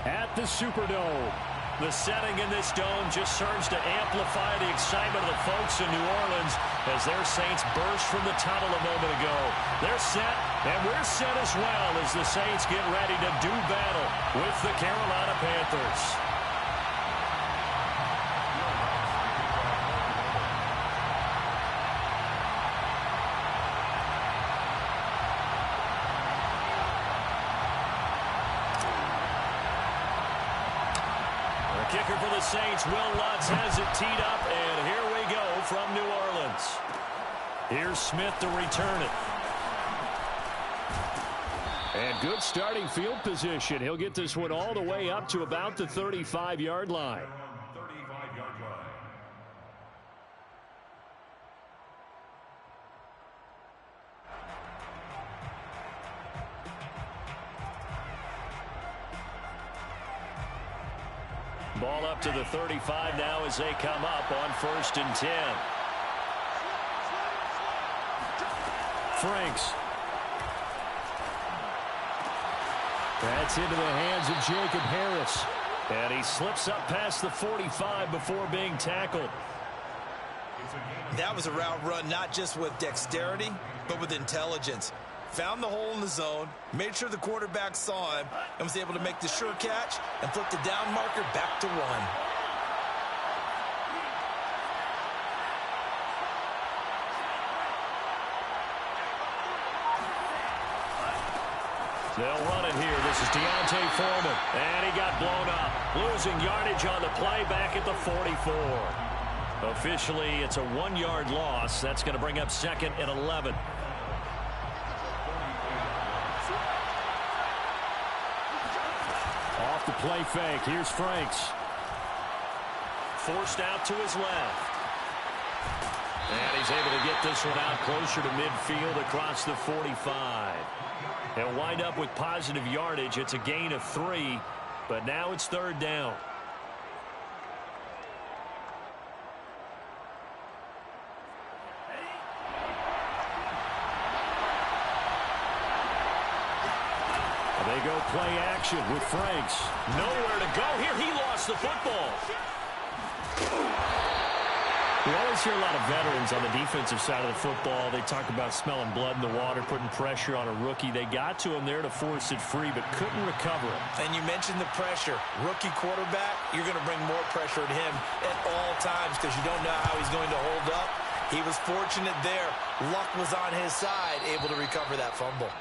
at the Superdome. The setting in this dome just serves to amplify the excitement of the folks in New Orleans as their Saints burst from the tunnel a moment ago. They're set, and we're set as well as the Saints get ready to do battle with the Carolina Panthers. Kicker for the Saints, Will Lutz has it teed up, and here we go from New Orleans. Here's Smith to return it. And good starting field position. He'll get this one all the way up to about the 35-yard line. Ball up to the 35 now as they come up on 1st and 10. Franks. That's into the hands of Jacob Harris. And he slips up past the 45 before being tackled. That was a route run not just with dexterity, but with intelligence. Found the hole in the zone, made sure the quarterback saw him, and was able to make the sure catch and flip the down marker back to 1. They'll run it here. This is Deontay Foreman. And he got blown up. Losing yardage on the play back at the 44. Officially, it's a 1-yard loss. That's going to bring up 2nd and 11. Off the play fake. Here's Franks. Forced out to his left. And he's able to get this one out closer to midfield across the 45. They'll wind up with positive yardage. It's a gain of 3, but now it's 3rd down. They go play action with Franks. Nowhere to go here. He lost the football. We always hear a lot of veterans on the defensive side of the football. They talk about smelling blood in the water, putting pressure on a rookie. They got to him there to force it free, but couldn't recover it. And you mentioned the pressure. Rookie quarterback, you're going to bring more pressure at him at all times because you don't know how he's going to hold up. He was fortunate there. Luck was on his side, able to recover that fumble.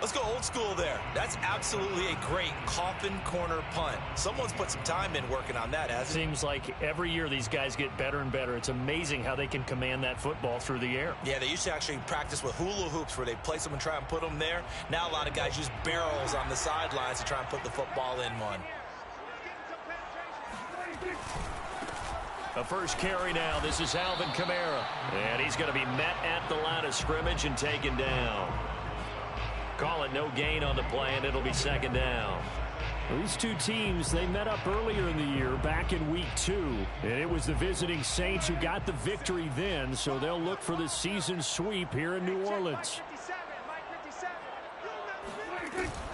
Let's go old school there. That's absolutely a great coffin corner punt. Someone's put some time in working on that, hasn't it? Seems like every year these guys get better and better. It's amazing how they can command that football through the air. Yeah, they used to actually practice with hula hoops where they place them and try and put them there. Now a lot of guys use barrels on the sidelines to try and put the football in one. A first carry now. This is Alvin Kamara. And he's going to be met at the line of scrimmage and taken down. Call it no gain on the play, and it'll be 2nd down. These two teams, they met up earlier in the year, back in Week 2. And it was the visiting Saints who got the victory then, so they'll look for the season sweep here in New Orleans.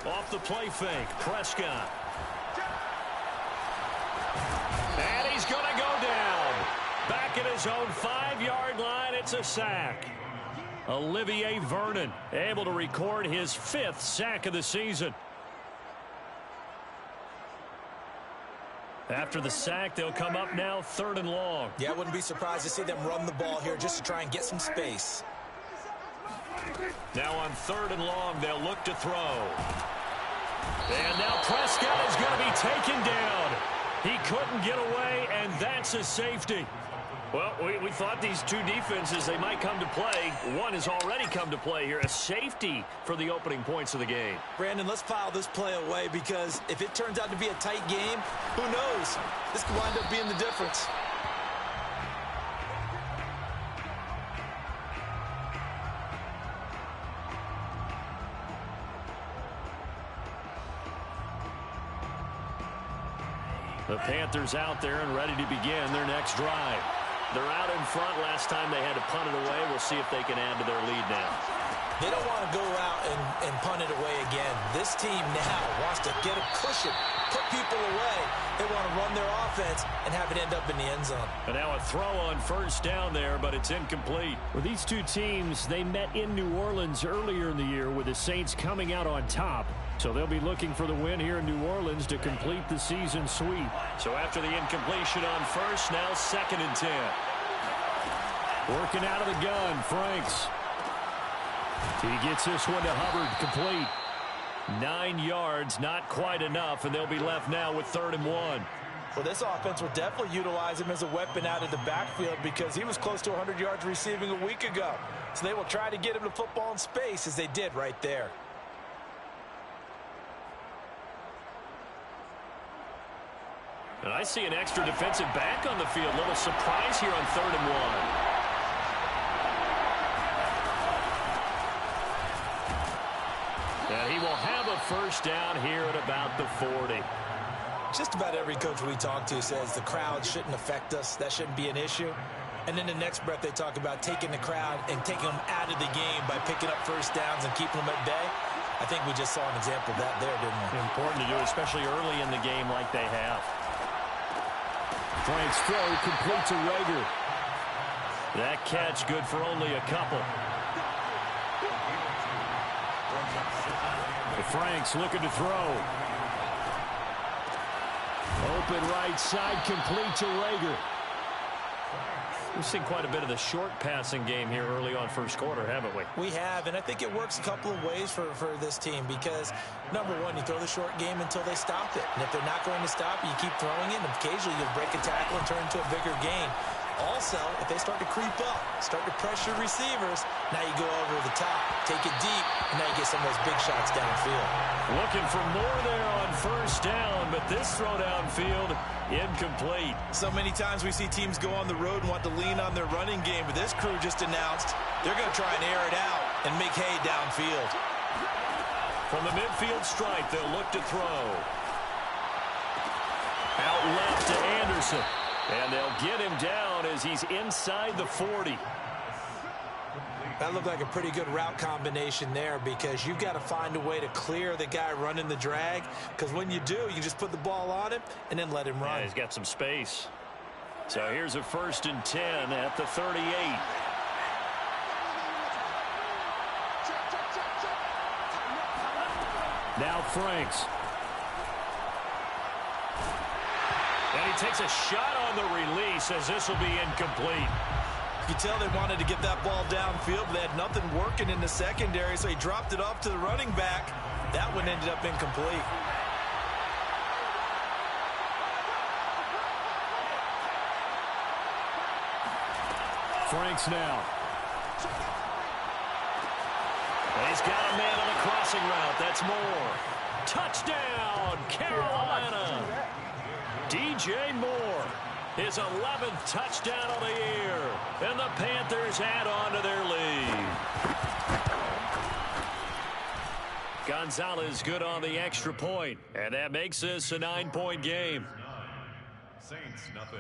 Off the play fake, Prescott. And he's going to go down. Back at his own 5-yard line, it's a sack. Olivier Vernon able to record his 5th sack of the season. After the sack, they'll come up now 3rd and long. Yeah, I wouldn't be surprised to see them run the ball here just to try and get some space. Now on 3rd and long, they'll look to throw. And now Prescott is going to be taken down. He couldn't get away, and that's a safety. Well, we thought these two defenses, they might come to play. One has already come to play here. A safety for the opening points of the game. Brandon, let's file this play away because if it turns out to be a tight game, who knows? This could wind up being the difference. The Panthers out there and ready to begin their next drive. They're out in front. Last time they had to punt it away. We'll see if they can add to their lead now. They don't want to go out and punt it away again. This team now wants to get a cushion put people away. They want to run their offense and have it end up in the end zone. And now a throw on first down there, but it's incomplete. Well, these two teams, they met in New Orleans earlier in the year with the Saints coming out on top. So they'll be looking for the win here in New Orleans to complete the season sweep. So after the incompletion on first, now 2nd and 10. Working out of the gun, Franks. He gets this one to Hubbard, complete. 9 yards, not quite enough, and they'll be left now with 3rd and 1. Well, this offense will definitely utilize him as a weapon out of the backfield because he was close to 100 yards receiving a week ago. So they will try to get him the football in space as they did right there. And I see an extra defensive back on the field. Little surprise here on 3rd and 1. And he will have a first down here at about the 40. Just about every coach we talk to says the crowd shouldn't affect us. That shouldn't be an issue. And then the next breath they talk about taking the crowd and taking them out of the game by picking up first downs and keeping them at bay. I think we just saw an example of that there, didn't we? Important to do, especially early in the game like they have. Frank's throw complete to Rager. That catch good for only a couple. Franks looking to throw. Open right side, complete to Rager. We've seen quite a bit of the short passing game here early on first quarter, haven't we? We have, and I think it works a couple of ways for this team because, number one, you throw the short game until they stop it. And if they're not going to stop it, you keep throwing it, and occasionally you'll break a tackle and turn into a bigger gain. Also, if they start to creep up, start to pressure receivers, now you go over the top, take it deep, and now you get some of those big shots downfield. Looking for more there on first down, but this throw downfield, incomplete. So many times we see teams go on the road and want to lean on their running game, but this crew just announced they're going to try and air it out and make hay downfield. From the midfield stripe, they'll look to throw. Out left to Anderson. And they'll get him down as he's inside the 40. That looked like a pretty good route combination there because you've got to find a way to clear the guy running the drag because when you do, you just put the ball on him and then let him run. Yeah, he's got some space. So here's a 1st and 10 at the 38. Now Franks. And he takes a shot on the release as this will be incomplete. You tell they wanted to get that ball downfield, but they had nothing working in the secondary, so he dropped it off to the running back. That one ended up incomplete. Franks now. And he's got a man on a crossing route. That's Moore. Touchdown, Carolina. DJ Moore, his 11th touchdown of the year. And the Panthers add on to their lead. Gonzalez good on the extra point. And that makes this a 9-point game. Saints, nothing.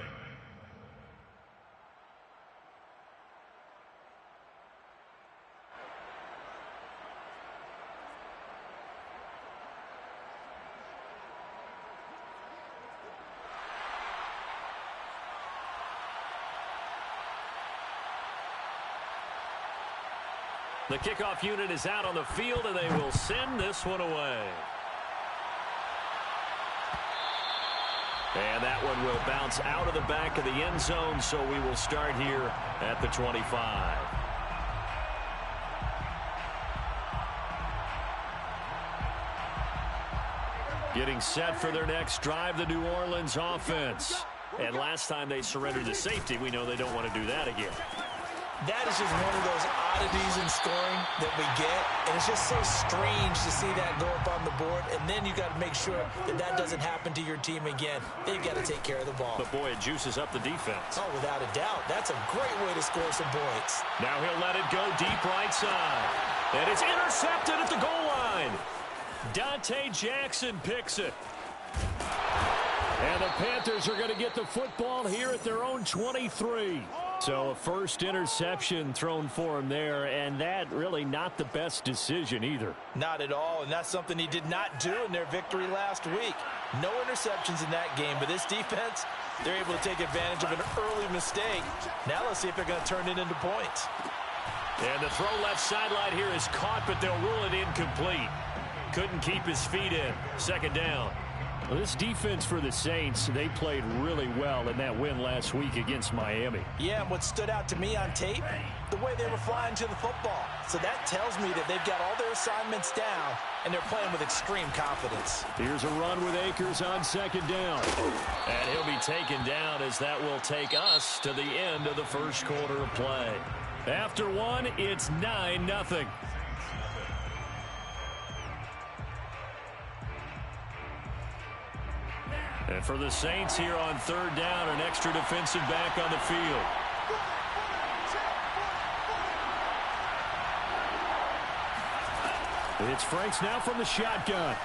The kickoff unit is out on the field, and they will send this one away. And that one will bounce out of the back of the end zone, so we will start here at the 25. Getting set for their next drive, the New Orleans offense. And last time they surrendered to safety, we know they don't want to do that again. That is just one of those oddities in scoring that we get, and it's just so strange to see that go up on the board, and then you got to make sure that that doesn't happen to your team again. Then you got to take care of the ball. But boy, it juices up the defense. Oh, without a doubt. That's a great way to score some points. Now he'll let it go deep right side. And it's intercepted at the goal line. Dante Jackson picks it. And the Panthers are going to get the football here at their own 23. So a first interception thrown for him there, and that really not the best decision either. Not at all, and that's something he did not do in their victory last week. No interceptions in that game, but this defense, they're able to take advantage of an early mistake. Now let's see if they're going to turn it into points. And the throw left sideline here is caught, but they'll rule it incomplete. Couldn't keep his feet in. Second down. Well, this defense for the Saints, they played really well in that win last week against Miami. Yeah, and what stood out to me on tape, the way they were flying to the football. So that tells me that they've got all their assignments down, and they're playing with extreme confidence. Here's a run with Akers on second down. And he'll be taken down as that will take us to the end of the first quarter of play. After one, it's 9-0. And for the Saints here on third down, an extra defensive back on the field. It's Franks now from the shotgun.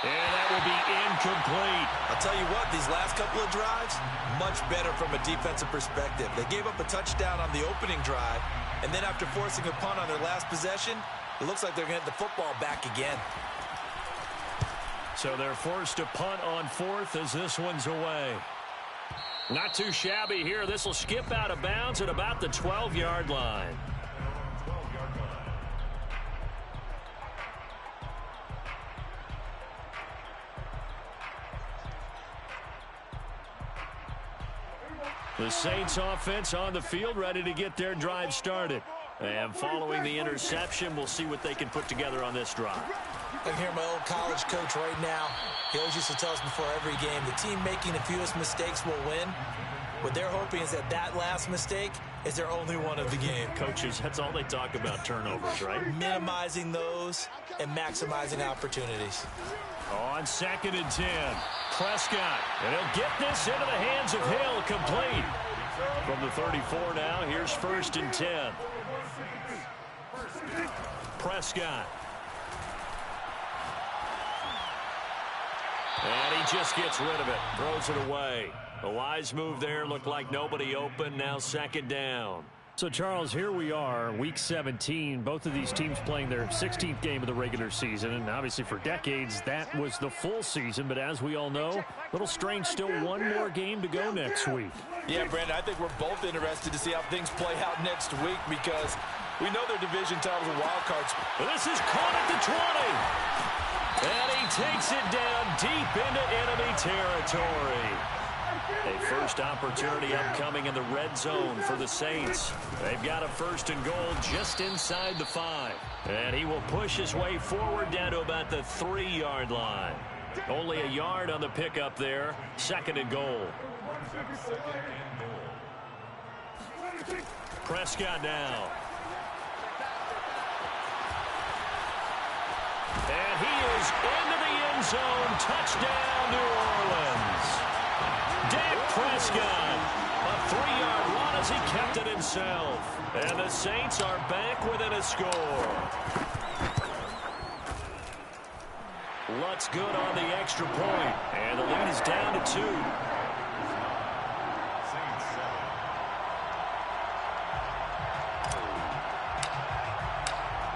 And that will be incomplete. I'll tell you what, these last couple of drives, much better from a defensive perspective. They gave up a touchdown on the opening drive, and then after forcing a punt on their last possession, it looks like they're going to get the football back again. So they're forced to punt on fourth as this one's away. Not too shabby here. This will skip out of bounds at about the 12-yard line. The Saints offense on the field, ready to get their drive started. And following the interception, we'll see what they can put together on this drive. I can hear my old college coach right now. He always used to tell us before every game, the team making the fewest mistakes will win. What they're hoping is that that last mistake is their only one of the game. Coaches, that's all they talk about, turnovers, right? Minimizing those and maximizing opportunities. On 2nd and 10, Prescott. And he'll get this into the hands of Hill, complete. From the 34 now, here's 1st and 10. Prescott. And he just gets rid of it, throws it away. A wise move there, looked like nobody open, now 2nd down. So, Charles, here we are, Week 17. Both of these teams playing their 16th game of the regular season. And obviously for decades, that was the full season. But as we all know, a little strange, still one more game to go next week. Yeah, Brandon, I think we're both interested to see how things play out next week because we know their division titles are wild cards. This is caught at the 20. And he takes it down deep into enemy territory. A first opportunity upcoming in the red zone for the Saints. They've got a 1st and goal just inside the 5. And he will push his way forward down to about the 3-yard line. Only a yard on the pickup there. 2nd and goal. Prescott now. And he is into the end zone. Touchdown, New Orleans. Dak Prescott, a 3-yard run as he kept it himself. And the Saints are back within a score. Lutz good on the extra point. And the lead is down to 2.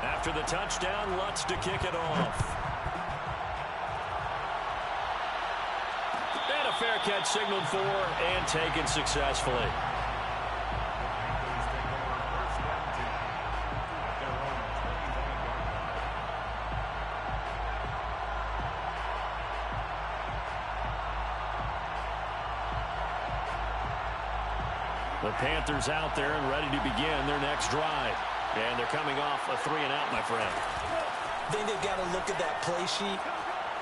After the touchdown, Lutz to kick it off. And a fair catch signaled for and taken successfully. The Panthers out there and ready to begin their next drive. And they're coming off a 3-and-out, my friend. I think they've got to look at that play sheet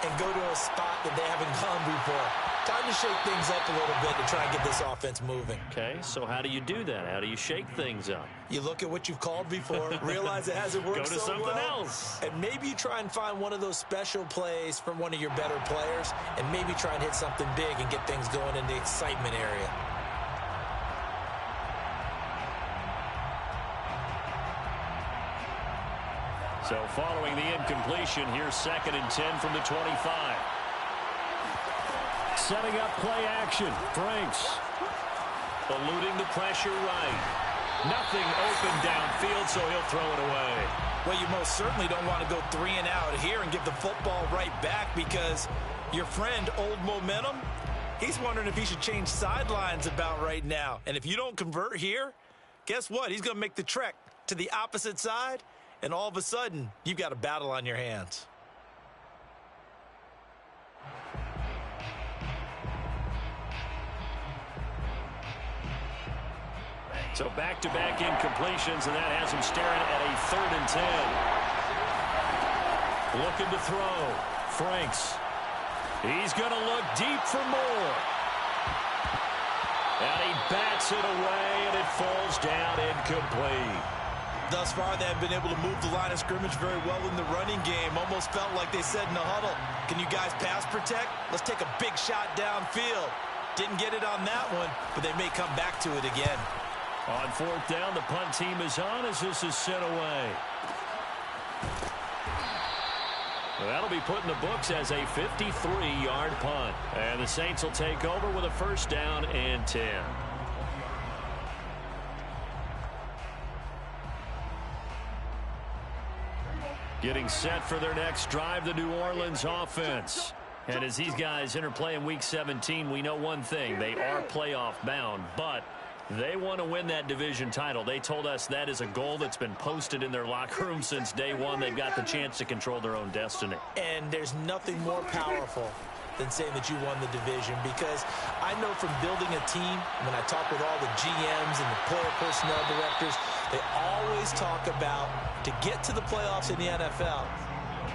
and go to a spot that they haven't gone before. Time to shake things up a little bit to try and get this offense moving. Okay, so how do you do that? How do you shake things up? You look at what you've called before, realize it hasn't worked Go to so something well, else. and maybe you try and find one of those special plays from one of your better players, and maybe try and hit something big and get things going in the excitement area. So following the incompletion, here's 2nd and 10 from the 25. Setting up play action. Franks. Eluding the pressure right. Nothing open downfield, so he'll throw it away. Well, you most certainly don't want to go 3 and out here and give the football right back, because your friend, Old Momentum, he's wondering if he should change sidelines about right now. And if you don't convert here, guess what? He's going to make the trek to the opposite side, and all of a sudden, you've got a battle on your hands. So back-to-back incompletions, and that has him staring at a 3rd and 10. Looking to throw. Franks. He's going to look deep for more. And he bats it away, and it falls down incomplete. Thus far, they have been able to move the line of scrimmage very well in the running game. Almost felt like they said in the huddle, can you guys pass protect? Let's take a big shot downfield. Didn't get it on that one, but they may come back to it again. On 4th down, the punt team is on as this is sent away. Well, that'll be put in the books as a 53-yard punt. And the Saints will take over with a 1st down and 10. Getting set for their next drive, the New Orleans offense. And as these guys interplay in Week 17, we know one thing. They are playoff bound, but they want to win that division title. They told us that is a goal that's been posted in their locker room since day one. They've got the chance to control their own destiny. And there's nothing more powerful than saying that you won the division, because I know from building a team, when I talk with all the GMs and the player personnel directors, they always talk about, to get to the playoffs in the NFL,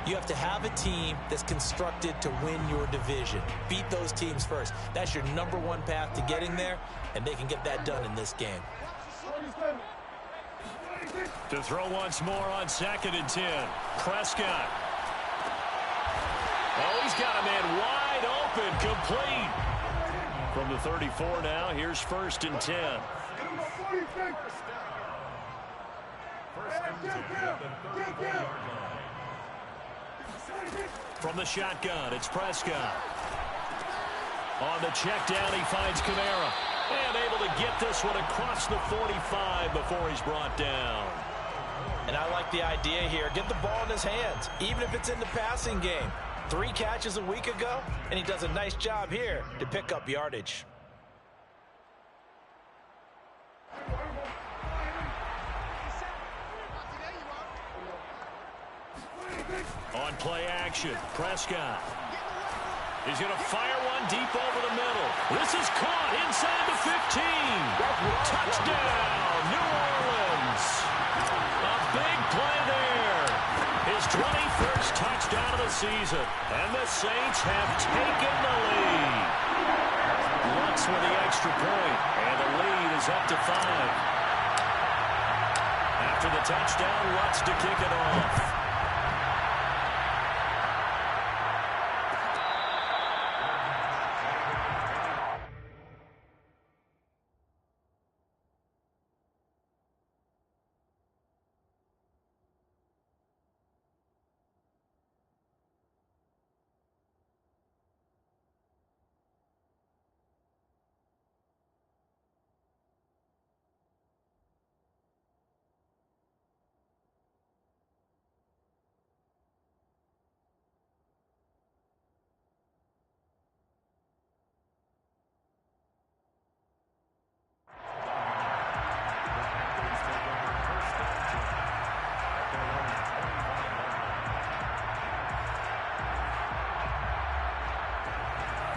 you have to have a team that's constructed to win your division. Beat those teams first. That's your #1 path to getting there, and they can get that done in this game. To throw once more on 2nd and 10. Prescott. Oh, he's got a man wide open, complete. From the 34 now, here's 1st and 10. From the shotgun, it's Prescott. On the check down, he finds Kamara. And able to get this one across the 45 before he's brought down. And I like the idea here. Get the ball in his hands, even if it's in the passing game. 3 catches a week ago, and he does a nice job here to pick up yardage. On play action, Prescott. He's going to fire one deep over the middle. This is caught inside the 15. Touchdown, New Orleans. A big play there. His 21st touchdown of the season. And the Saints have taken the lead. Lutz with the extra point. And the lead is up to 5. After the touchdown, Lutz to kick it off.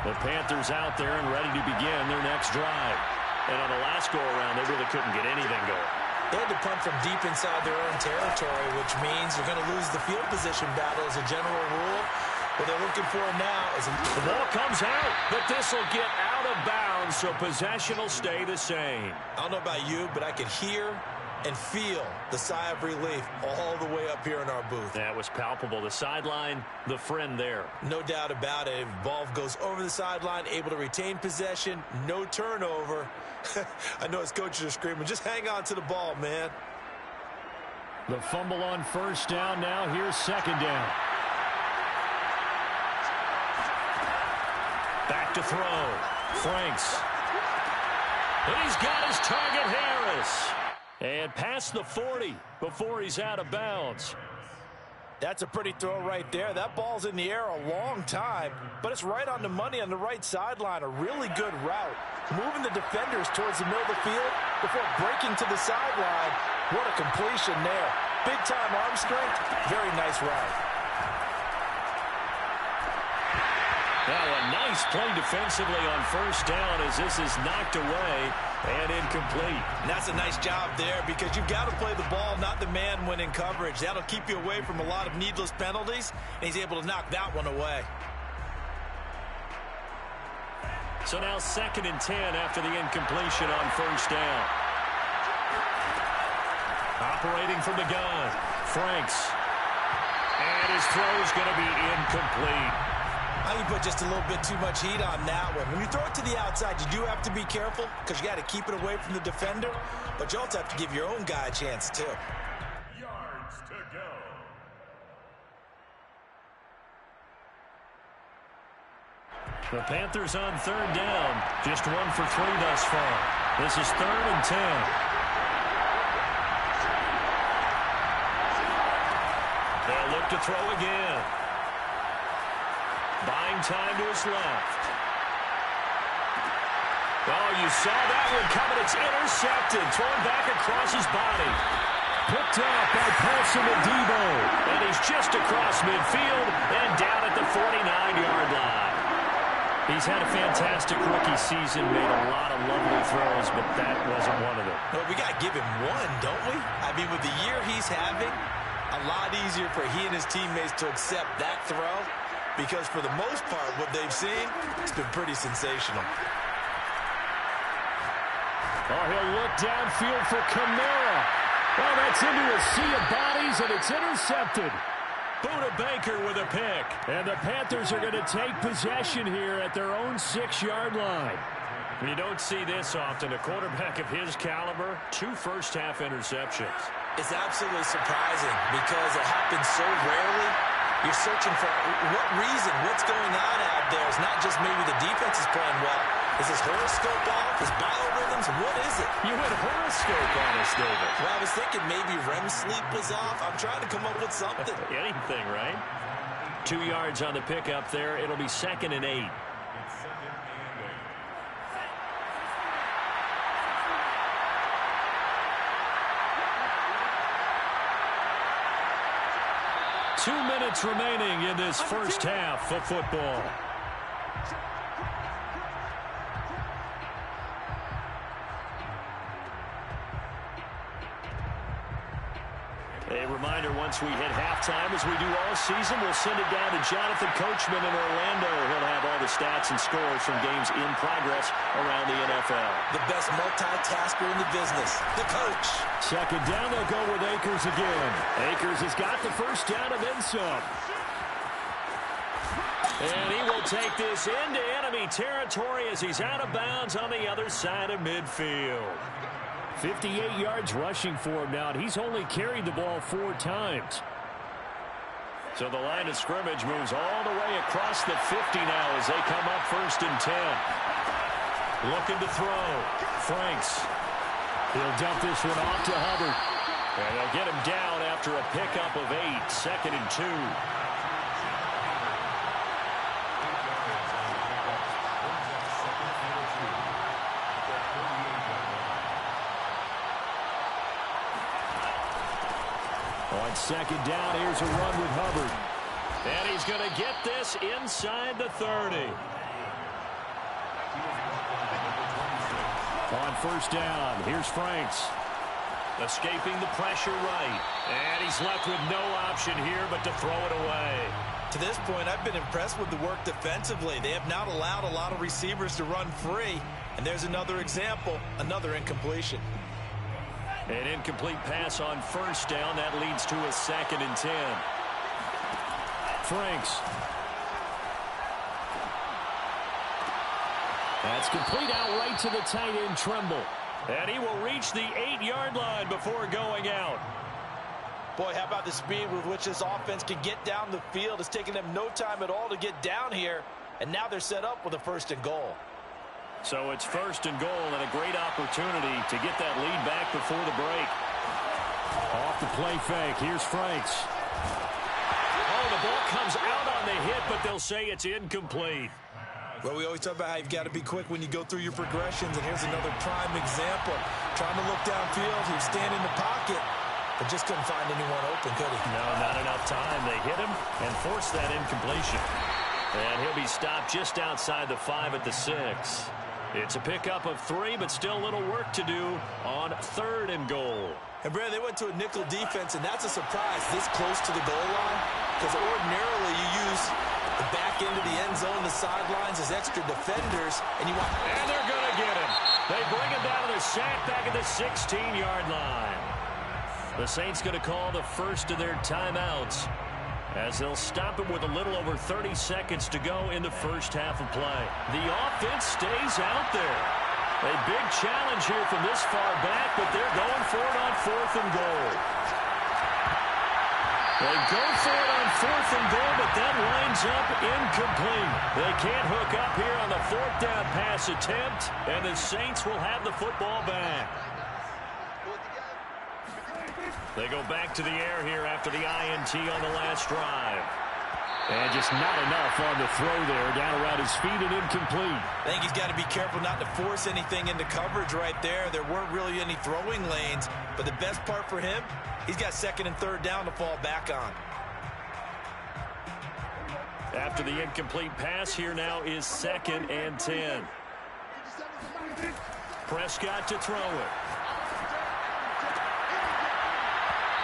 The Panthers out there and ready to begin their next drive. And on the last go-around, they really couldn't get anything going. They had to punt from deep inside their own territory, which means they're going to lose the field position battle as a general rule. What they're looking for now is the ball comes out, but this will get out of bounds, so possession will stay the same. I don't know about you, but I could hear and feel the sigh of relief all the way up here in our booth. That was palpable. The sideline, the friend there. No doubt about it. Ball goes over the sideline, able to retain possession, no turnover. I know his coaches are screaming, just hang on to the ball, man. The fumble on 1st down. Now here's 2nd down. Back to throw. Franks. And he's got his target, Harris. And past the 40 before he's out of bounds. That's a pretty throw right there. That ball's in the air a long time, but it's right on the money on the right sideline. A really good route. Moving the defenders towards the middle of the field before breaking to the sideline. What a completion there. Big-time arm strength. Very nice route. Now a nice play defensively on first down as this is knocked away and incomplete. And that's a nice job there because you've got to play the ball, not the man when in coverage. That'll keep you away from a lot of needless penalties, and he's able to knock that one away. So now 2nd and 10 after the incompletion on first down. Operating from the gun, Franks. And his throw is going to be incomplete. I think you put just a little bit too much heat on that one. When you throw it to the outside, you do have to be careful because you got to keep it away from the defender, but you also have to give your own guy a chance too. Yards to go. The Panthers on 3rd down. Just 1 for 3 thus far. This is 3rd and 10. They'll look to throw again. Buying time to his left. Oh, you saw that one coming. It's intercepted. Thrown back across his body. Picked up by Paulson Adebo. And he's just across midfield and down at the 49-yard line. He's had a fantastic rookie season, made a lot of lovely throws, but that wasn't one of them. Well, we got to give him one, don't we? I mean, with the year he's having, a lot easier for he and his teammates to accept that throw. Because for the most part, what they've seen, it's been pretty sensational. Oh, he'll look downfield for Kamara. Well, that's into a sea of bodies, and it's intercepted. Buda Baker with a pick. And the Panthers are going to take possession here at their own 6-yard line. You don't see this often. A quarterback of his caliber, 2 first-half interceptions. It's absolutely surprising because it happens so rarely. You're searching for what reason, what's going on out there. It's not just maybe the defense is playing well. Is his horoscope off? His biorhythms? What is it? You went horoscope on us, David. Well, I was thinking maybe REM sleep was off. I'm trying to come up with something. Anything, right? 2 yards on the pickup there. It'll be 2nd and 8. Two minutes remaining in this first half of football. A reminder, once we hit halftime, as we do all season, we'll send it down to Jonathan Coachman in Orlando. He'll have all the stats and scores from games in progress around the NFL. The best multitasker in the business, the coach. 2nd down, they'll go with Akers again. Akers has got the first down and then some. And he will take this into enemy territory as he's out of bounds on the other side of midfield. 58 yards rushing for him now, and he's only carried the ball 4 times. So the line of scrimmage moves all the way across the 50 now as they come up 1st and 10. Looking to throw. Franks. He'll dump this one off to Hubbard. And they'll get him down after a pickup of 8. 2nd and 2. On 2nd down, here's a run with Hubbard. And he's going to get this inside the 30. On 1st down, here's Franks. Escaping the pressure right. And he's left with no option here but to throw it away. To this point, I've been impressed with the work defensively. They have not allowed a lot of receivers to run free. And there's another example, another incompletion. An incomplete pass on 1st down. That leads to a 2nd and 10. Franks. That's complete out right to the tight end, Tremble. And he will reach the 8-yard line before going out. Boy, how about the speed with which this offense can get down the field? It's taken them no time at all to get down here. And now they're set up with a 1st and goal. So it's 1st and goal and a great opportunity to get that lead back before the break. Off the play fake. Here's Franks. Oh, the ball comes out on the hit, but they'll say it's incomplete. Well, we always talk about how you've got to be quick when you go through your progressions, and here's another prime example. Trying to look downfield, he was standing in the pocket, but just couldn't find anyone open, could he? No, not enough time. They hit him and forced that incompletion. And he'll be stopped just outside the 5 at the 6. It's a pickup of 3, but still a little work to do on 3rd and goal. And, Brad, they went to a nickel defense, and that's a surprise this close to the goal line, because ordinarily you use the back end of the end zone, the sidelines as extra defenders, and you want... And they're going to get him. They bring him down to the sack back at the 16-yard line. The Saints going to call the first of their timeouts as they'll stop it with a little over 30 seconds to go in the first half of play. The offense stays out there. A big challenge here from this far back, but they're going for it on 4th and goal. They go for it on 4th and goal, but that winds up incomplete. They can't hook up here on the 4th down pass attempt, and the Saints will have the football back. They go back to the air here after the INT on the last drive. And just not enough on the throw there. Down around his feet and incomplete. I think he's got to be careful not to force anything into coverage right there. There weren't really any throwing lanes. But the best part for him, he's got 2nd and 3rd down to fall back on. After the incomplete pass, here now is 2nd and 10. Prescott to throw it.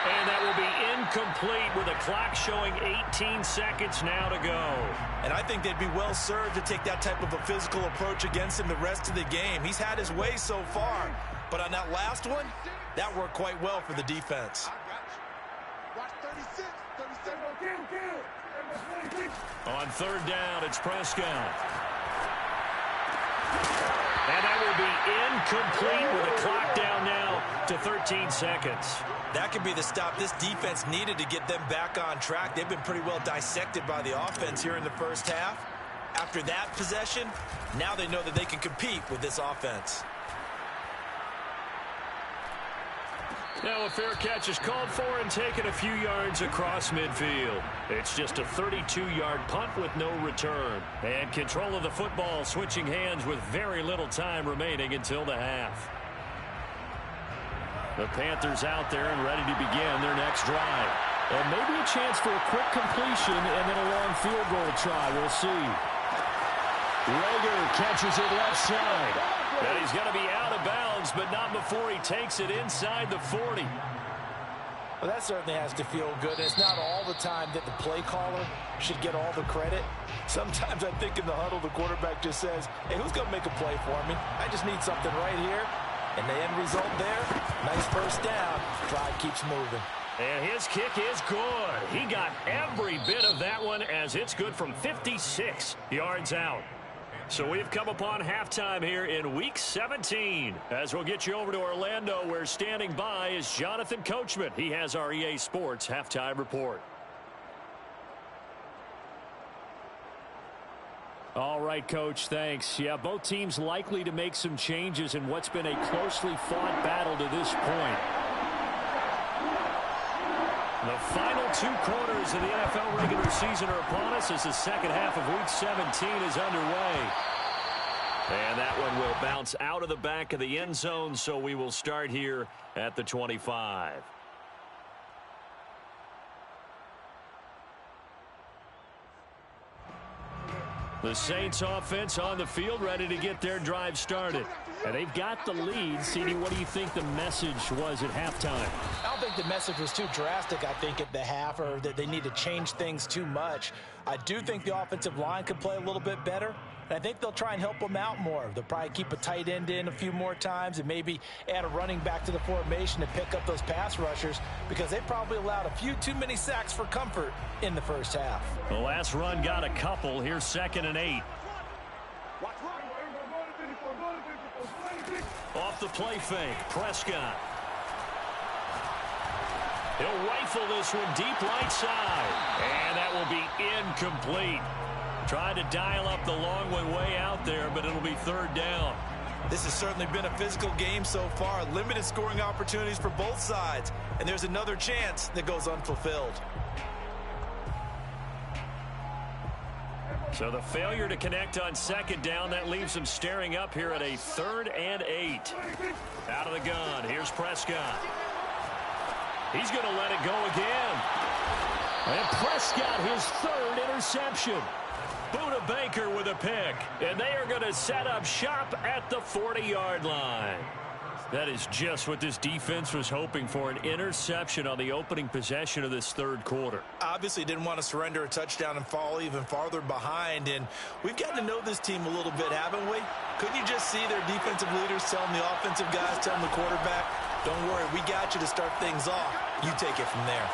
And that will be incomplete with a clock showing 18 seconds now to go. And I think they'd be well served to take that type of a physical approach against him the rest of the game. He's had his way so far. But on that last one, that worked quite well for the defense. On 3rd down, it's Prescott. And that will be incomplete with a clock down now to 13 seconds. That could be the stop this defense needed to get them back on track. They've been pretty well dissected by the offense here in the first half. After that possession, now they know that they can compete with this offense. Now a fair catch is called for and taken a few yards across midfield. It's just a 32-yard punt with no return. And control of the football switching hands with very little time remaining until the half. The Panthers out there and ready to begin their next drive. And maybe a chance for a quick completion and then a long field goal try. We'll see. Rager catches it left side. And he's going to be out of bounds, but not before he takes it inside the 40. Well, that certainly has to feel good. And it's not all the time that the play caller should get all the credit. Sometimes I think in the huddle, the quarterback just says, hey, who's going to make a play for me? I just need something right here. And the end result there, nice first down. Drive keeps moving. And his kick is good. He got every bit of that one as it's good from 56 yards out. So we've come upon halftime here in Week 17. As we'll get you over to Orlando, where standing by is Jonathan Coachman. He has our EA Sports halftime report. All right, Coach, thanks. Yeah, both teams likely to make some changes in what's been a closely fought battle to this point. The final 2 quarters of the NFL regular season are upon us as the second half of Week 17 is underway. And that one will bounce out of the back of the end zone, so we will start here at the 25. The Saints offense on the field ready to get their drive started. And they've got the lead. CD, what do you think the message was at halftime? I don't think the message was too drastic, I think, at the half, or that they need to change things too much. I do think the offensive line could play a little bit better. And I think they'll try and help them out more. They'll probably keep a tight end in a few more times and maybe add a running back to the formation to pick up those pass rushers, because they probably allowed a few too many sacks for comfort in the first half. The last run got a couple. Here's 2nd and 8. Off the play fake, Prescott. He'll rifle this one deep right side. And that will be incomplete. Trying to dial up the long way out there, but it'll be third down. This has certainly been a physical game so far. Limited scoring opportunities for both sides. And there's another chance that goes unfulfilled. So the failure to connect on second down, that leaves them staring up here at a 3rd and 8. Out of the gun, here's Prescott. He's going to let it go again. And Prescott, his 3rd interception. Buda Baker with a pick. And they are going to set up shop at the 40-yard line. That is just what this defense was hoping for, an interception on the opening possession of this 3rd quarter. Obviously didn't want to surrender a touchdown and fall even farther behind. And we've gotten to know this team a little bit, haven't we? Couldn't you just see their defensive leaders telling the offensive guys, telling the quarterback, don't worry, we got you to start things off. You take it from there.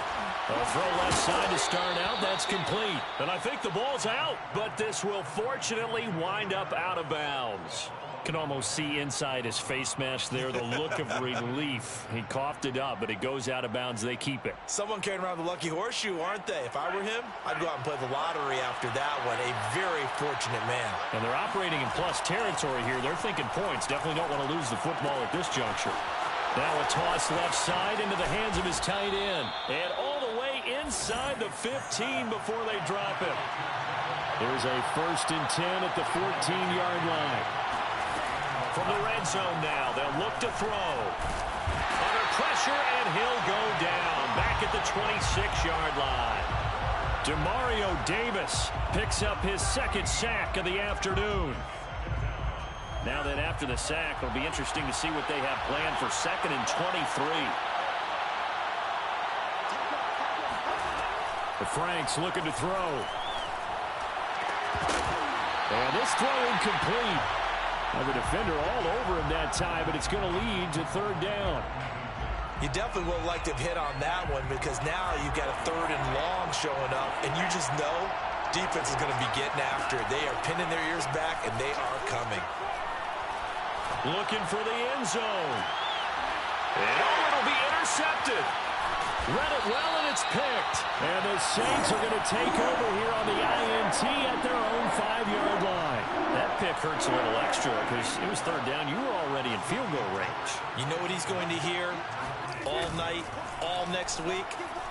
A throw left side to start out. That's complete. And I think the ball's out, but this will fortunately wind up out of bounds. Can almost see inside his face mask there, the look of relief. He coughed it up, but it goes out of bounds. They keep it. Someone carrying around the lucky horseshoe, aren't they? If I were him, I'd go out and play the lottery after that one. A very fortunate man. And they're operating in plus territory here. They're thinking points. Definitely don't want to lose the football at this juncture. Now a toss left side into the hands of his tight end. And all the way inside the 15 before they drop him. There's a 1st and 10 at the 14-yard line. From the red zone now, they'll look to throw. Under pressure, and he'll go down. Back at the 26-yard line. Demario Davis picks up his 2nd sack of the afternoon. Now then, after the sack, it'll be interesting to see what they have planned for 2nd and 23. The Franks looking to throw. And this throw incomplete. Now the defender all over him that time, but it's going to lead to 3rd down. You definitely would have liked to have hit on that one because now you've got a 3rd and long showing up, and you just know defense is going to be getting after it. They are pinning their ears back, and they are coming. Looking for the end zone. And it'll be intercepted. Read it well, and it's picked. And the Saints are going to take over here on the INT at their own 5-yard line. That pick hurts a little extra because it was 3rd down. You were already in field goal range. You know what he's going to hear all night, all next week?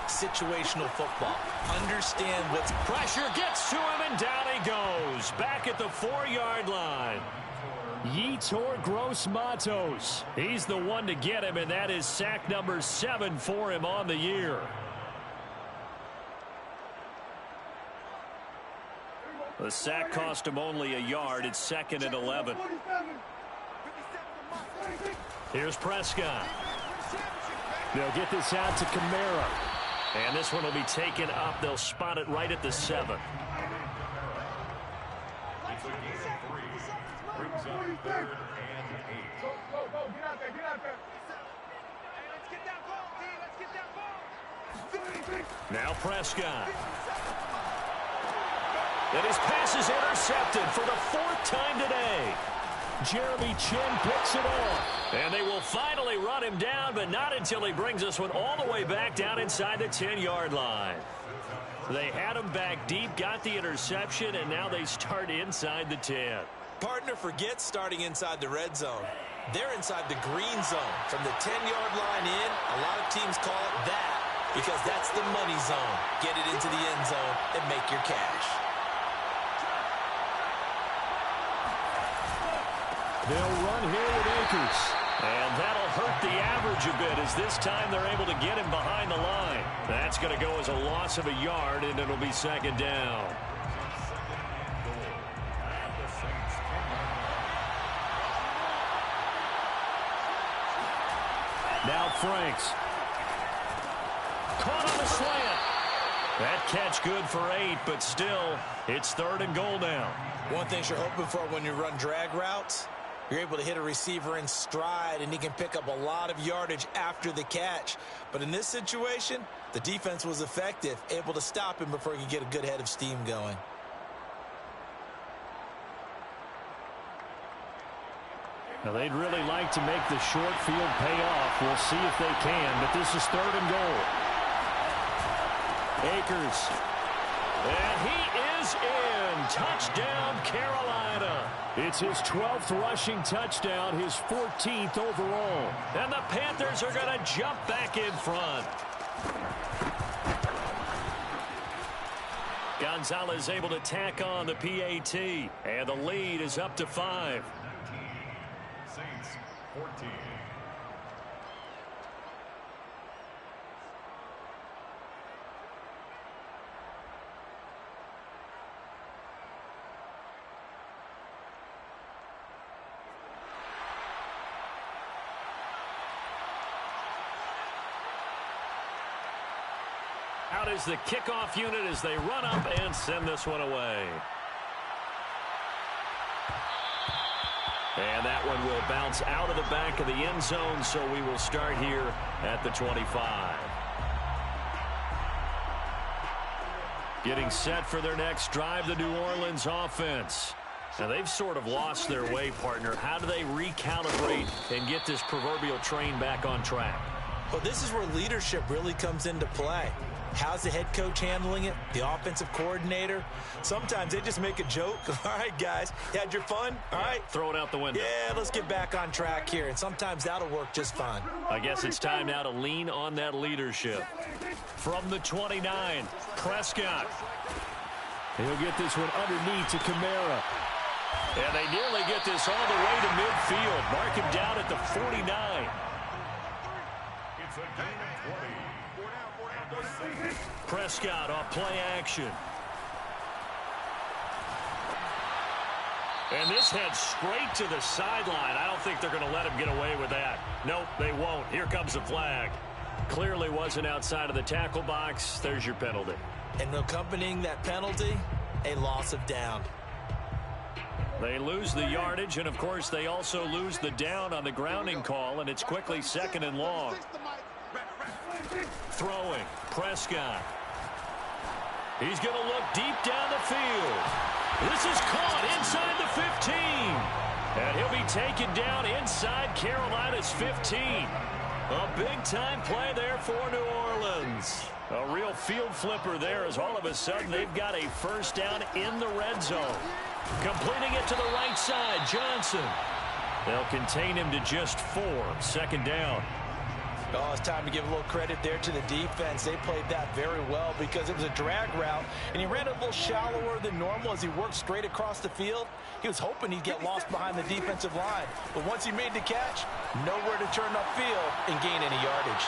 Situational football. Understand what's... Pressure gets to him, and down he goes. Back at the 4-yard line. Yetur Gross-Matos. He's the one to get him, and that is sack number 7 for him on the year. The sack cost him only a yard. It's 2nd and 11. Here's Prescott. They'll get this out to Kamara. And this one will be taken up. They'll spot it right at the 7. Now Prescott. And his pass is intercepted for the 4th time today. Jeremy Chinn picks it off. And they will finally run him down, but not until he brings this one all the way back down inside the 10-yard line. They had him back deep, got the interception, and now they start inside the 10. Partner forgets starting inside the red zone. They're inside the green zone. From the 10-yard line in, a lot of teams call it that because that's the money zone. Get it into the end zone and make your cash. They'll run here with Akers. And that'll hurt the average a bit as this time they're able to get him behind the line. That's going to go as a loss of a yard, and it'll be 2nd down. Now Franks. Caught on the slant. That catch good for 8, but still, it's 3rd and goal now. One thing you're hoping for when you run drag routes, you're able to hit a receiver in stride, and he can pick up a lot of yardage after the catch. But in this situation, the defense was effective, able to stop him before he could get a good head of steam going. Now, they'd really like to make the short field pay off. We'll see if they can, but this is 3rd and goal. Akers And he is in. Touchdown, Carolina. It's his 12th rushing touchdown, his 14th overall. And the Panthers are going to jump back in front. Gonzalez able to tack on the PAT. And the lead is up to 5. Saints 14. Out is the kickoff unit as they run up and send this one away. And that one will bounce out of the back of the end zone, so we will start here at the 25. Getting set for their next drive, the New Orleans offense. Now, they've sort of lost their way, partner. How do they recalibrate and get this proverbial train back on track? Well, this is where leadership really comes into play. How's the head coach handling it? The offensive coordinator? Sometimes they just make a joke. All right, guys, you had your fun? All right. Throw it out the window. Yeah, let's get back on track here. And sometimes that'll work just fine. I guess it's time now to lean on that leadership. From the 29, Prescott. He'll get this one underneath to Kamara. And they nearly get this all the way to midfield. Mark him down at the 49. It's a gain of 20. Prescott off play action. And this heads straight to the sideline. I don't think they're going to let him get away with that. Nope, they won't. Here comes the flag. Clearly wasn't outside of the tackle box. There's your penalty. And accompanying that penalty, a loss of down. They lose the yardage, and, of course, they also lose the down on the grounding call, and it's quickly 2nd and long. Throwing, Prescott. He's going to look deep down the field. This is caught inside the 15. And he'll be taken down inside Carolina's 15. A big-time play there for New Orleans. A real field flipper there as all of a sudden they've got a first down in the red zone. Completing it to the right side, Johnson. They'll contain him to just 4. 2nd down. Oh, it's time to give a little credit there to the defense. They played that very well because it was a drag route, and he ran a little shallower than normal as he worked straight across the field. He was hoping he'd get lost behind the defensive line, but once he made the catch, nowhere to turn upfield and gain any yardage.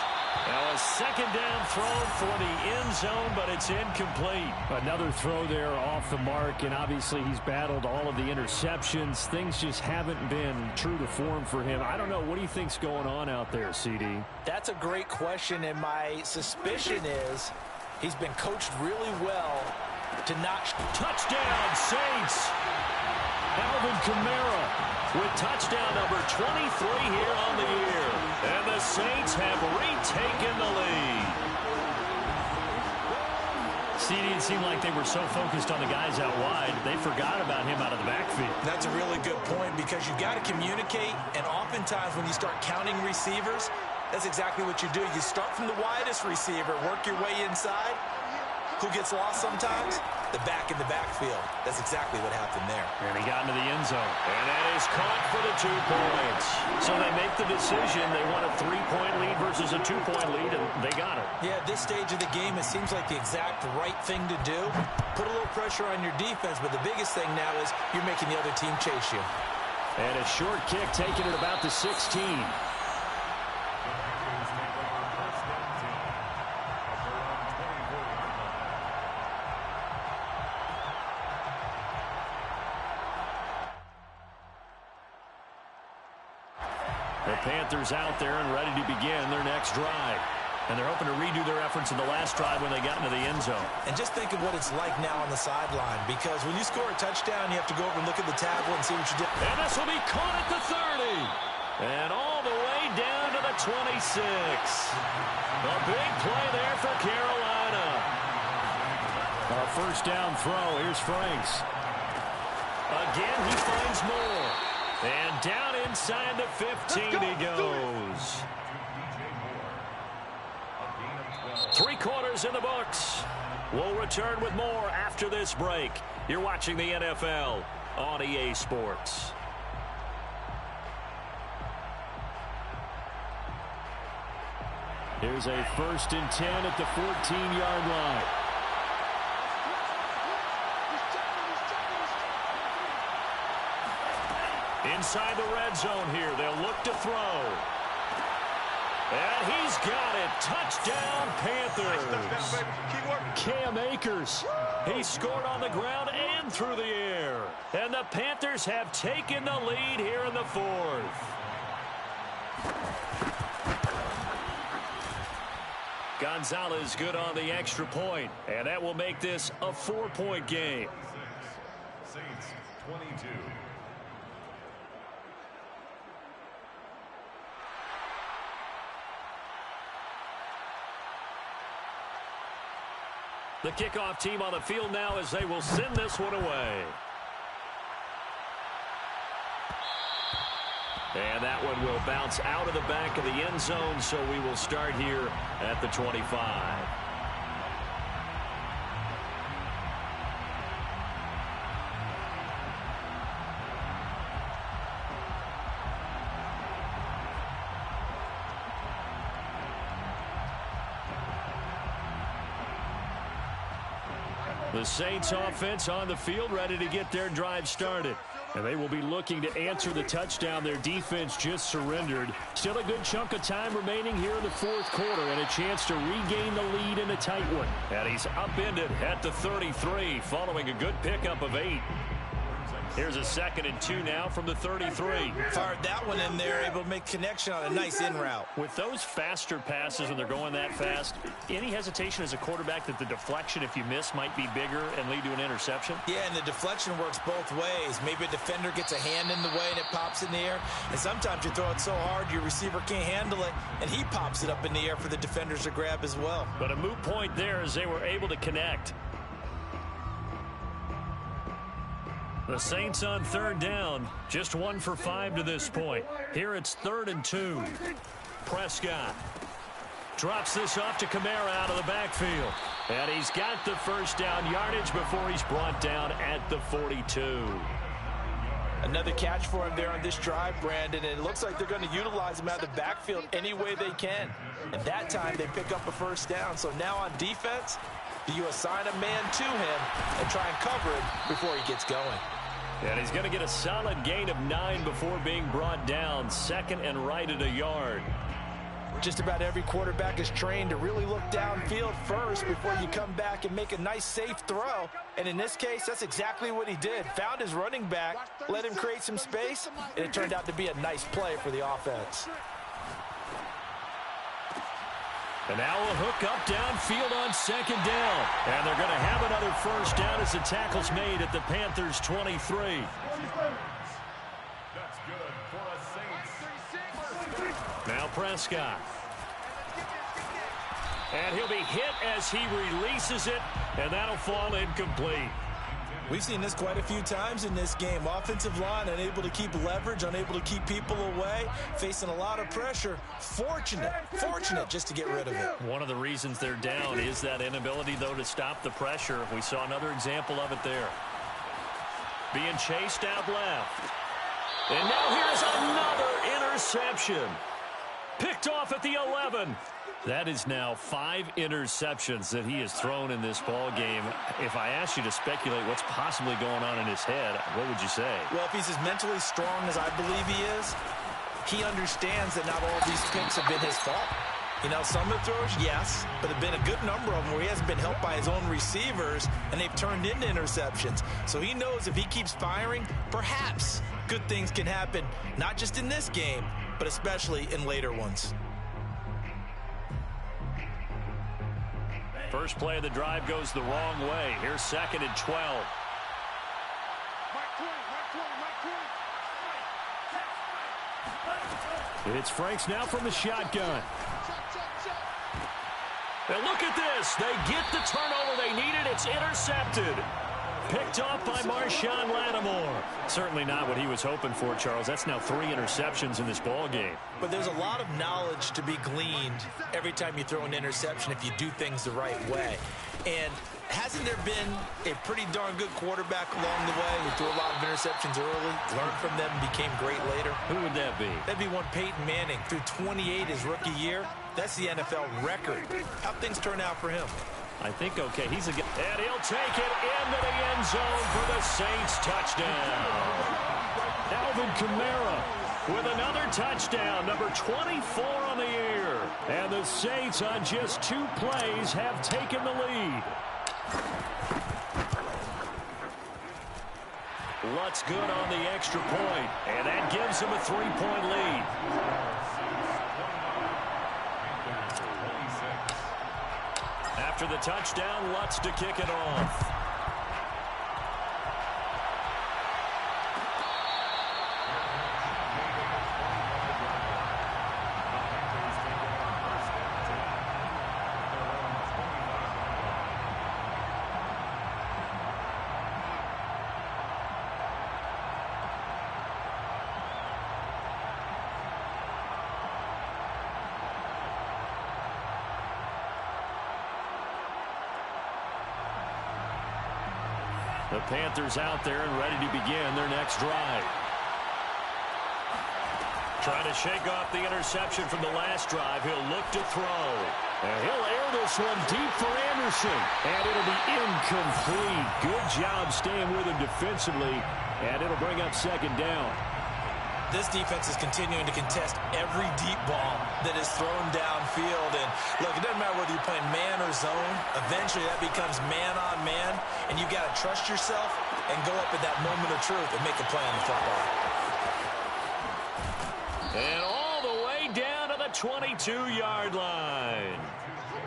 Now a 2nd down throw for the end zone, but it's incomplete. Another throw there off the mark, and obviously he's battled all of the interceptions. Things just haven't been true to form for him. I don't know. What do you think's going on out there, CD? That's a great question, and my suspicion is he's been coached really well to not... Touchdown, Saints! Alvin Kamara with touchdown number 23 here on the year. And the Saints have retaken the lead. CD, it seemed like they were so focused on the guys out wide, they forgot about him out of the backfield. That's a really good point because you've got to communicate, and oftentimes when you start counting receivers, that's exactly what you do. You start from the widest receiver, work your way inside. Who gets lost sometimes? The back in the backfield. That's exactly what happened there. And he got into the end zone. And that is caught for the 2 points. So they make the decision. They want a 3-point lead versus a 2-point lead, and they got it. Yeah, at this stage of the game, it seems like the exact right thing to do. Put a little pressure on your defense, but the biggest thing now is you're making the other team chase you. And a short kick taken at about the 16. The Panthers out there and ready to begin their next drive. And they're hoping to redo their efforts in the last drive when they got into the end zone. And just think of what it's like now on the sideline, because when you score a touchdown, you have to go over and look at the tablet and see what you did. And this will be caught at the 30. And all the way down to the 26. A big play there for Carolina. A first down throw. Here's Franks. Again, he finds more. And down inside the 15 he goes. 3 quarters in the books. We'll return with more after this break. You're watching the NFL on EA Sports. Here's a 1st and 10 at the 14-yard line. Inside the red zone here. They'll look to throw. And he's got it. Touchdown, Panthers. Cam Akers. He scored on the ground and through the air. And the Panthers have taken the lead here in the 4th. Gonzalez good on the extra point. And that will make this a 4-point game. Saints 22. The kickoff team on the field now as they will send this one away. And that one will bounce out of the back of the end zone, so we will start here at the 25. The Saints offense on the field ready to get their drive started. And they will be looking to answer the touchdown their defense just surrendered. Still a good chunk of time remaining here in the 4th quarter and a chance to regain the lead in a tight one. And he's upended at the 33 following a good pickup of 8. Here's a 2nd and 2 now from the 33. Fired that one in there, able to make connection on a nice in route. With those faster passes when they're going that fast, any hesitation as a quarterback that the deflection, if you miss, might be bigger and lead to an interception? Yeah, and the deflection works both ways. Maybe a defender gets a hand in the way and it pops in the air. And sometimes you throw it so hard your receiver can't handle it, and he pops it up in the air for the defenders to grab as well. But a moot point there as they were able to connect. The Saints on 3rd down, just 1 for 5 to this point. Here it's 3rd and 2. Prescott drops this off to Kamara out of the backfield. And he's got the 1st down yardage before he's brought down at the 42. Another catch for him there on this drive, Brandon, and it looks like they're going to utilize him out of the backfield any way they can. And that time they pick up a 1st down. So now on defense, do you assign a man to him and try and cover it before he gets going? And he's going to get a solid gain of 9 before being brought down. 2nd and right at a yard. Just about every quarterback is trained to really look downfield first before you come back and make a nice, safe throw. And in this case, that's exactly what he did. Found his running back, let him create some space, and it turned out to be a nice play for the offense. And now a hook up downfield on 2nd down. And they're going to have another 1st down as the tackle's made at the Panthers' 23. That's good for a Saints. Now Prescott. And he'll be hit as he releases it, and that'll fall incomplete. We've seen this quite a few times in this game. Offensive line unable to keep leverage, unable to keep people away, facing a lot of pressure. Fortunate just to get rid of it. One of the reasons they're down is that inability, though, to stop the pressure. We saw another example of it there. Being chased out left. And now here's another interception. Picked off at the 11. That is now 5 interceptions that he has thrown in this ball game. If I asked you to speculate what's possibly going on in his head, what would you say? Well, if he's as mentally strong as I believe he is, he understands that not all of these picks have been his fault. You know, some of the throws, yes, but there have been a good number of them where he hasn't been helped by his own receivers, and they've turned into interceptions. So he knows if he keeps firing, perhaps good things can happen, not just in this game, but especially in later ones. First play of the drive goes the wrong way. Here's 2nd and 12. It's Franks now from the shotgun. And look at this. They get the turnover they needed. It's intercepted. Picked off by Marshawn Lattimore. Certainly not what he was hoping for, Charles. That's now 3 interceptions in this ball game. But there's a lot of knowledge to be gleaned every time you throw an interception if you do things the right way. And hasn't there been a pretty darn good quarterback along the way who threw a lot of interceptions early, learned from them, and became great later? Who would that be? That'd be one Peyton Manning. Threw 28 his rookie year. That's the NFL record. How'd things turn out for him? I think okay. He's a guy. And he'll take it into the end zone for the Saints touchdown. Alvin Kamara with another touchdown, number 24 on the year. And the Saints on just 2 plays have taken the lead. Lutz good on the extra point, and that gives him a 3-point lead. After the touchdown, Lutz to kick it off. The Panthers out there and ready to begin their next drive. Trying to shake off the interception from the last drive. He'll look to throw. And he'll air this one deep for Anderson. And it'll be incomplete. Good job staying with him defensively. And it'll bring up second down. This defense is continuing to contest every deep ball that is thrown downfield. And look, it doesn't matter whether you're playing man or zone. Eventually that becomes man on man. And you got to trust yourself and go up at that moment of truth and make a play on the football. And all the way down to the 22-yard line.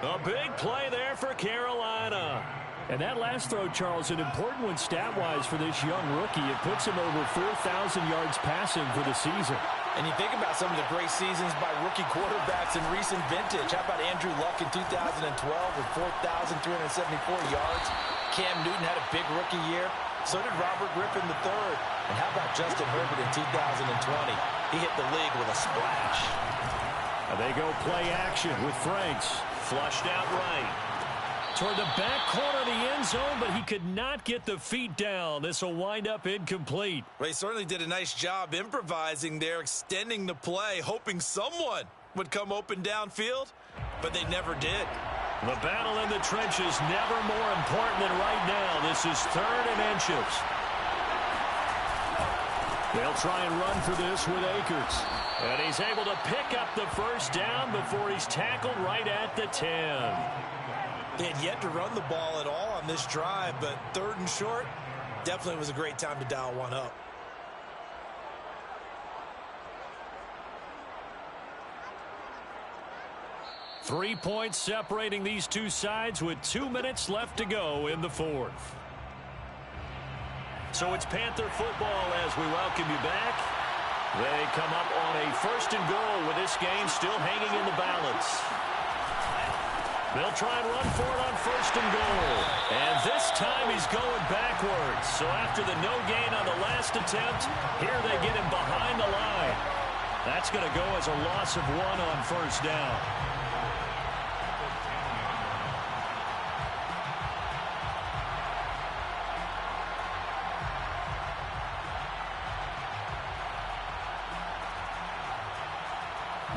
A big play there for Carolina. And that last throw, Charles, an important one stat-wise for this young rookie. It puts him over 4,000 yards passing for the season. And you think about some of the great seasons by rookie quarterbacks in recent vintage. How about Andrew Luck in 2012 with 4,374 yards? Cam Newton had a big rookie year. So did Robert Griffin III. And how about Justin Herbert in 2020? He hit the league with a splash. And they go play action with Franks. Flushed out right. Toward the back corner of the end zone, but he could not get the feet down. This will wind up incomplete. Well, he certainly did a nice job improvising there, extending the play, hoping someone would come open downfield, but they never did. The battle in the trenches never more important than right now. This is 3rd and inches. They'll try and run for this with Akers. And he's able to pick up the first down before he's tackled right at the 10. They had yet to run the ball at all on this drive, but 3rd and short definitely was a great time to dial one up. Three points separating these two sides with 2 minutes left to go in the 4th. So it's Panther football as we welcome you back. They come up on a 1st and goal with this game still hanging in the balance. They'll try and run for it on 1st and goal. And this time he's going backwards. So after the no gain on the last attempt, here they get him behind the line. That's going to go as a loss of 1 on 1st down.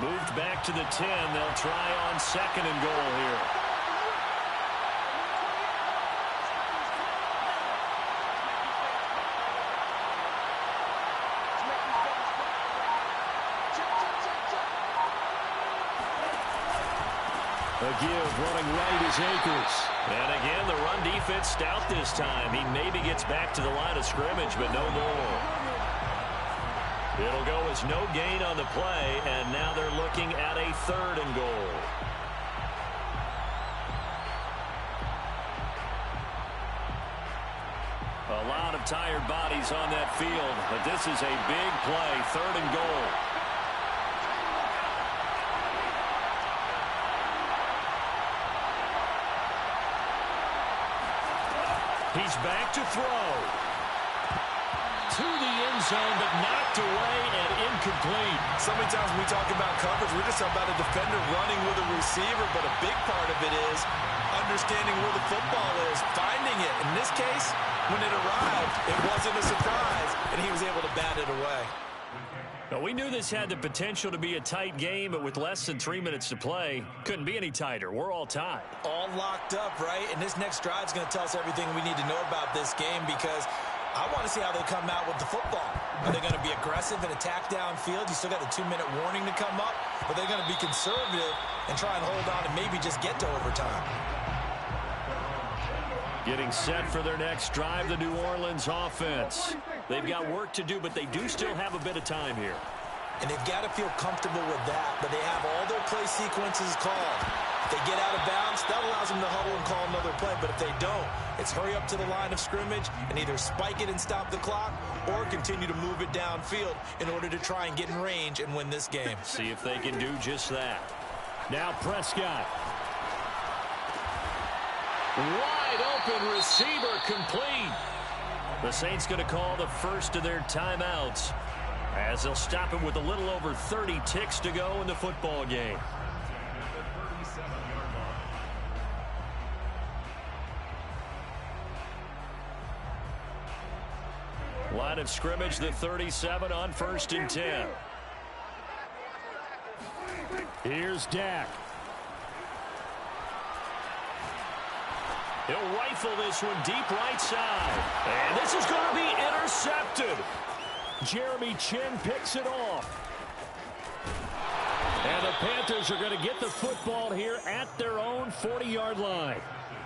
Moved back to the 10. They'll try on 2nd and goal here. A give running right is Akers. And again, the run defense stout this time. He maybe gets back to the line of scrimmage, but no more. It'll go as no gain on the play, and now they're looking at a 3rd and goal. A lot of tired bodies on that field, but this is a big play, 3rd and goal. He's back to throw. to the end zone, but knocked away and incomplete. So many times when we talk about coverage, we're just talking about a defender running with a receiver, but a big part of it is understanding where the football is, finding it. In this case, when it arrived, it wasn't a surprise, and he was able to bat it away. Now, we knew this had the potential to be a tight game, but with less than 3 minutes to play, couldn't be any tighter. We're all tied. All locked up, right? And this next drive is going to tell us everything we need to know about this game, because I want to see how they come out with the football. Are they going to be aggressive and attack downfield? You still got the 2-minute warning to come up. Or are they going to be conservative and try and hold on and maybe just get to overtime? Getting set for their next drive, the New Orleans offense. They've got work to do, but they do still have a bit of time here. And they've got to feel comfortable with that, but they have all their play sequences called. If they get out of bounds, that allows them to huddle and call another play, but if they don't, it's hurry up to the line of scrimmage and either spike it and stop the clock or continue to move it downfield in order to try and get in range and win this game. See if they can do just that. Now Prescott. Wide open receiver complete. The Saints going to call the first of their timeouts as they'll stop him with a little over 30 ticks to go in the football game. Line of scrimmage, the 37 on 1st and 10. Here's Dak. He'll rifle this one deep right side. And this is going to be intercepted. Jeremy Chinn picks it off. And the Panthers are going to get the football here at their own 40-yard line.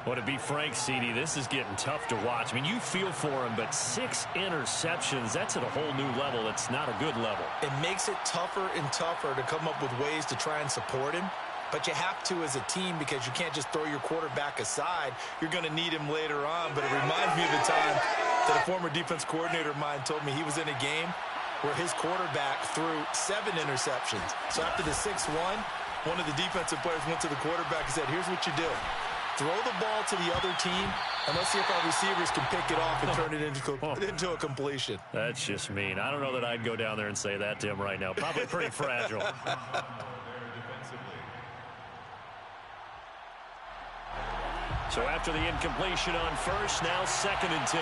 Well, to be frank, CD, this is getting tough to watch. I mean, you feel for him, but 6 interceptions, that's at a whole new level. It's not a good level. It makes it tougher and tougher to come up with ways to try and support him. But you have to as a team, because you can't just throw your quarterback aside. You're going to need him later on. But it reminds me of the time that a former defense coordinator of mine told me he was in a game where his quarterback threw 7 interceptions. So after the 6-1, one of the defensive players went to the quarterback and said, here's what you do. Throw the ball to the other team, and let's see if our receivers can pick it off and turn it into a completion. That's just mean. I don't know that I'd go down there and say that to him right now. Probably pretty fragile. So after the incompletion on first, now 2nd and 10.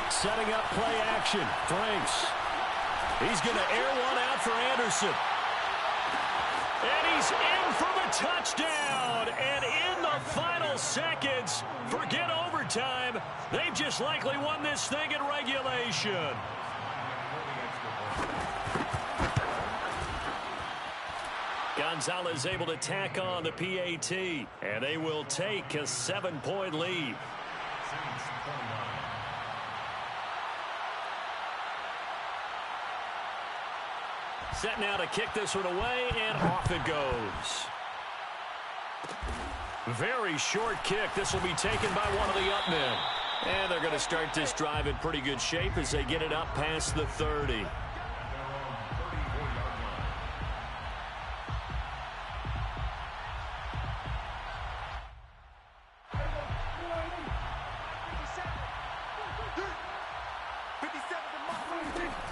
Setting up play action. Franks. He's going to air one out for Anderson. And he's in for the touchdown. And in the final seconds, forget overtime. They've just likely won this thing in regulation. Gonzalez able to tack on the PAT, and they will take a 7-point lead. Set now to kick this one away, and off it goes. Very short kick. This will be taken by one of the up men. And they're going to start this drive in pretty good shape as they get it up past the 30.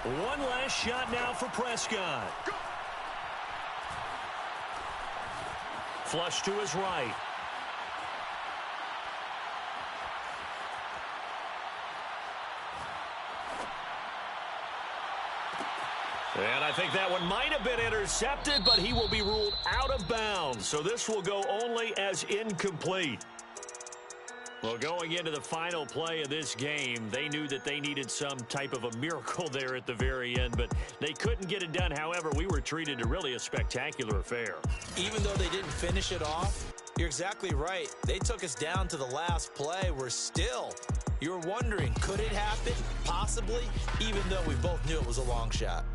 One last shot now for Prescott. Flush to his right. And I think that one might have been intercepted, but he will be ruled out of bounds. So this will go only as incomplete. Well, going into the final play of this game, they knew that they needed some type of a miracle there at the very end, but they couldn't get it done. However, we were treated to really a spectacular affair. Even though they didn't finish it off, you're exactly right. They took us down to the last play. We're still, you're wondering, could it happen? Possibly, even though we both knew it was a long shot.